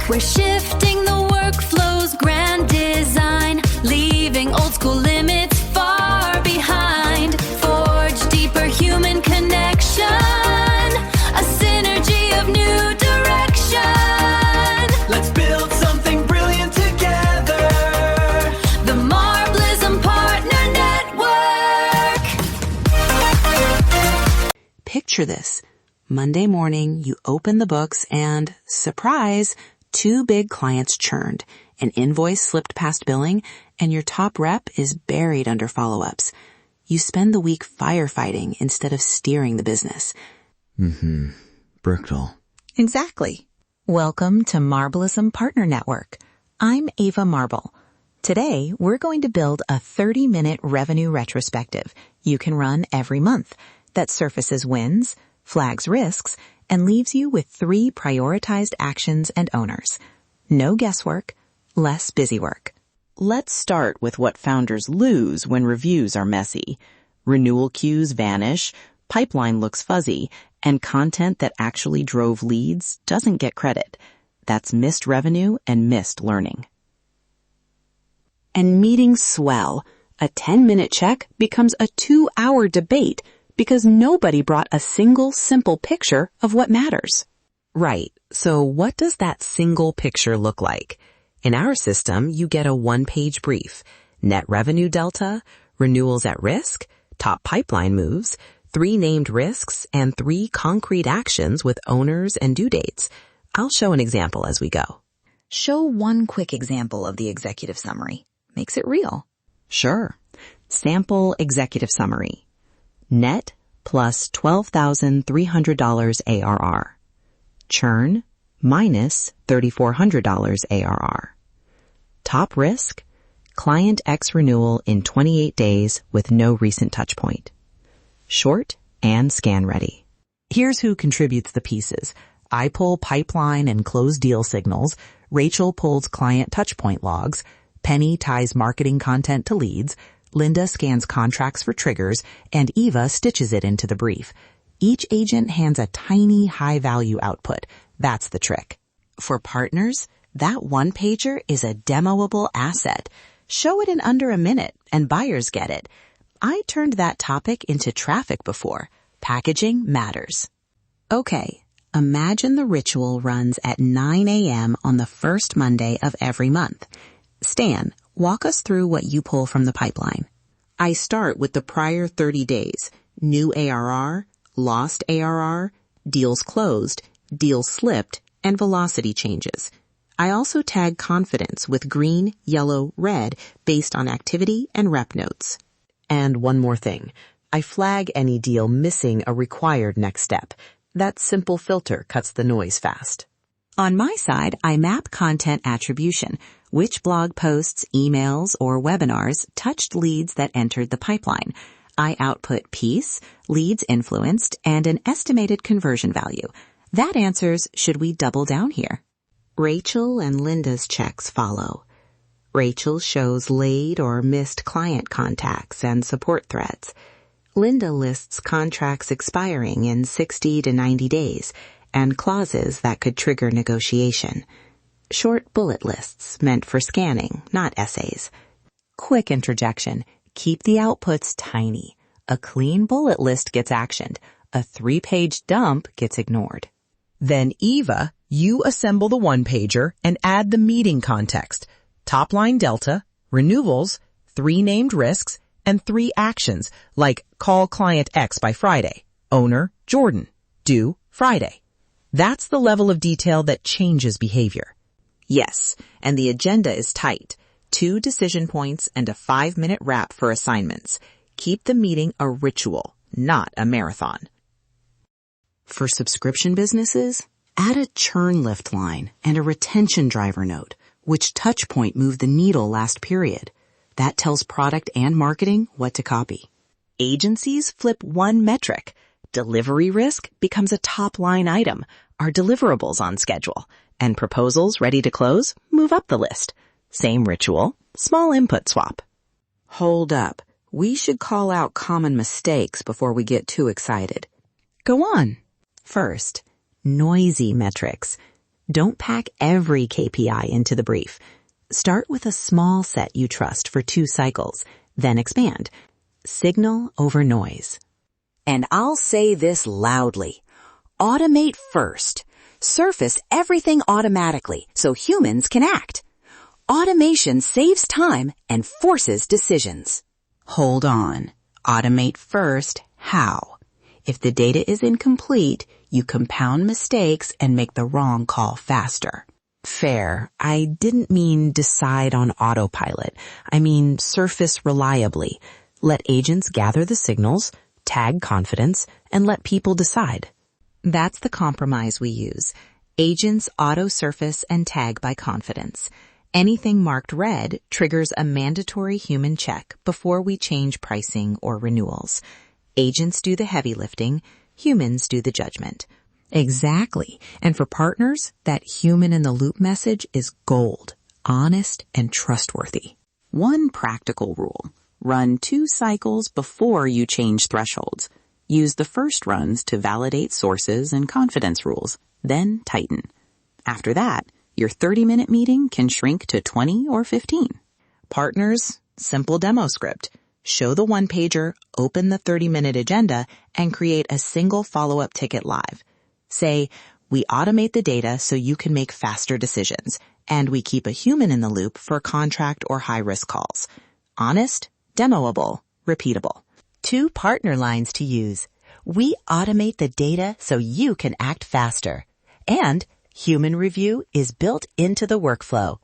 We're shifting the workflow's grand design, leaving old school limits far behind. Forge deeper human connection, a synergy of new direction. Let's build something brilliant together. The Marblism Partner Network. Picture this. Monday morning, you open the books and, surprise, 2 big clients churned. An invoice slipped past billing, and your top rep is buried under follow-ups. You spend the week firefighting instead of steering the business. Brutal. Exactly. Welcome to Marblism Partner Network. I'm Ava Marble. Today, we're going to build a 30-minute revenue retrospective you can run every month that surfaces wins, flags risks, and leaves you with 3 prioritized actions and owners. No guesswork, less busy work. Let's start with what founders lose when reviews are messy. Renewal queues vanish, pipeline looks fuzzy, and content that actually drove leads doesn't get credit. That's missed revenue and missed learning. And meetings swell. A 10-minute check becomes a 2-hour debate because nobody brought a single simple picture of what matters. Right. So what does that single picture look like? In our system, you get a 1-page brief, net revenue delta, renewals at risk, top pipeline moves, 3 named risks, and 3 concrete actions with owners and due dates. I'll show an example as we go. Show one quick example of the executive summary. Makes it real. Sure. Sample executive summary. Net plus $12,300 ARR. Churn minus $3,400 ARR. Top risk, client X renewal in 28 days with no recent touch point. Short and scan ready. Here's who contributes the pieces. I pull pipeline and closed deal signals. Rachel pulls client touchpoint logs. Penny ties marketing content to leads. Linda scans contracts for triggers, and Eva stitches it into the brief. Each agent hands a tiny high-value output. That's the trick. For partners, that 1-pager is a demoable asset. Show it in under a minute, and buyers get it. I turned that topic into traffic before. Packaging matters. Okay, imagine the ritual runs at 9 a.m. on the first Monday of every month. Stan, walk us through what you pull from the pipeline. I start with the prior 30 days, new ARR, lost ARR, deals closed, deals slipped, and velocity changes. I also tag confidence with green, yellow, red based on activity and rep notes. And one more thing. I flag any deal missing a required next step. That simple filter cuts the noise fast. On my side, I map content attribution, which blog posts, emails, or webinars touched leads that entered the pipeline. I output piece, leads influenced, and an estimated conversion value. That answers, should we double down here? Rachel and Linda's checks follow. Rachel shows late or missed client contacts and support threads. Linda lists contracts expiring in 60 to 90 days and clauses that could trigger negotiation. Short bullet lists meant for scanning, not essays. Quick interjection. Keep the outputs tiny. A clean bullet list gets actioned. A 3-page dump gets ignored. Then Eva, you assemble the 1-pager and add the meeting context. Top line delta, renewals, 3 named risks, and 3 actions like call client X by Friday, owner Jordan, due Friday. That's the level of detail that changes behavior. Yes, and the agenda is tight. 2 decision points and a 5-minute wrap for assignments. Keep the meeting a ritual, not a marathon. For subscription businesses, add a churn lift line and a retention driver note. Which touch point moved the needle last period? That tells product and marketing what to copy. Agencies flip one metric. Delivery risk becomes a top-line item. Are deliverables on schedule? And proposals ready to close move up the list. Same ritual, small input swap. Hold up. We should call out common mistakes before we get too excited. Go on. First, noisy metrics. Don't pack every KPI into the brief. Start with a small set you trust for 2 cycles, then expand. Signal over noise. And I'll say this loudly. Automate first. Surface everything automatically so humans can act. Automation saves time and forces decisions. Hold on. Automate first. How? If the data is incomplete, you compound mistakes and make the wrong call faster. Fair. I didn't mean decide on autopilot. I mean surface reliably. Let agents gather the signals, tag confidence, and let people decide. That's the compromise we use. Agents auto-surface and tag by confidence. Anything marked red triggers a mandatory human check before we change pricing or renewals. Agents do the heavy lifting, humans do the judgment. Exactly. And for partners, that human-in-the-loop message is gold, honest, and trustworthy. One practical rule. Run 2 cycles before you change thresholds. Use the first runs to validate sources and confidence rules, then tighten. After that, your 30-minute meeting can shrink to 20 or 15. Partners, simple demo script. Show the one-pager, open the 30-minute agenda, and create a single follow-up ticket live. Say, we automate the data so you can make faster decisions, and we keep a human in the loop for contract or high-risk calls. Honest, demoable, repeatable. 2 partner lines to use. We automate the data so you can act faster. And human review is built into the workflow.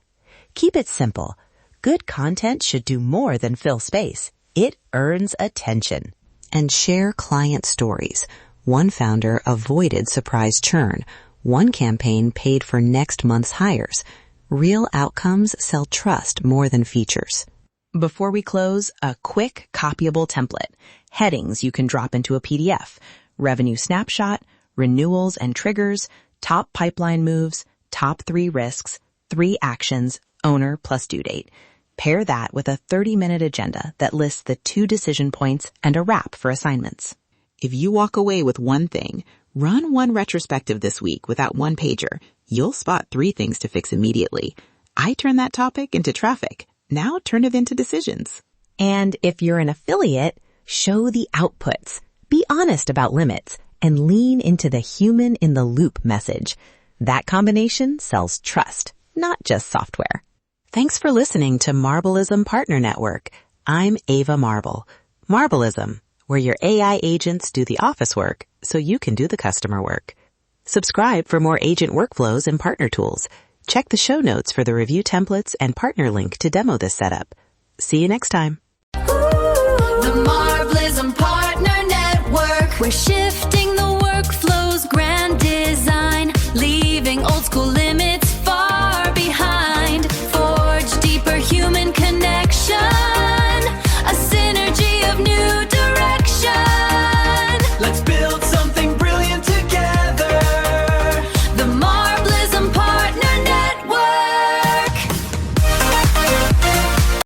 Keep it simple. Good content should do more than fill space. It earns attention. And share client stories. One founder avoided surprise churn. One campaign paid for next month's hires. Real outcomes sell trust more than features. Before we close, a quick copyable template. Headings you can drop into a PDF. Revenue snapshot, renewals and triggers, top pipeline moves, top 3 risks, 3 actions, owner plus due date. Pair that with a 30-minute agenda that lists the 2 decision points and a wrap for assignments. If you walk away with one thing, run one retrospective this week with that one-pager. You'll spot 3 things to fix immediately. I turn that topic into traffic. Now turn it into decisions. And if you're an affiliate, show the outputs. Be honest about limits and lean into the human-in-the-loop message. That combination sells trust, not just software. Thanks for listening to Marblism Partner Network. I'm Ava Marble. Marblism, where your AI agents do the office work so you can do the customer work. Subscribe for more agent workflows and partner tools. Check the show notes for the review templates and partner link to demo this setup. See you next time. The Marblism Partner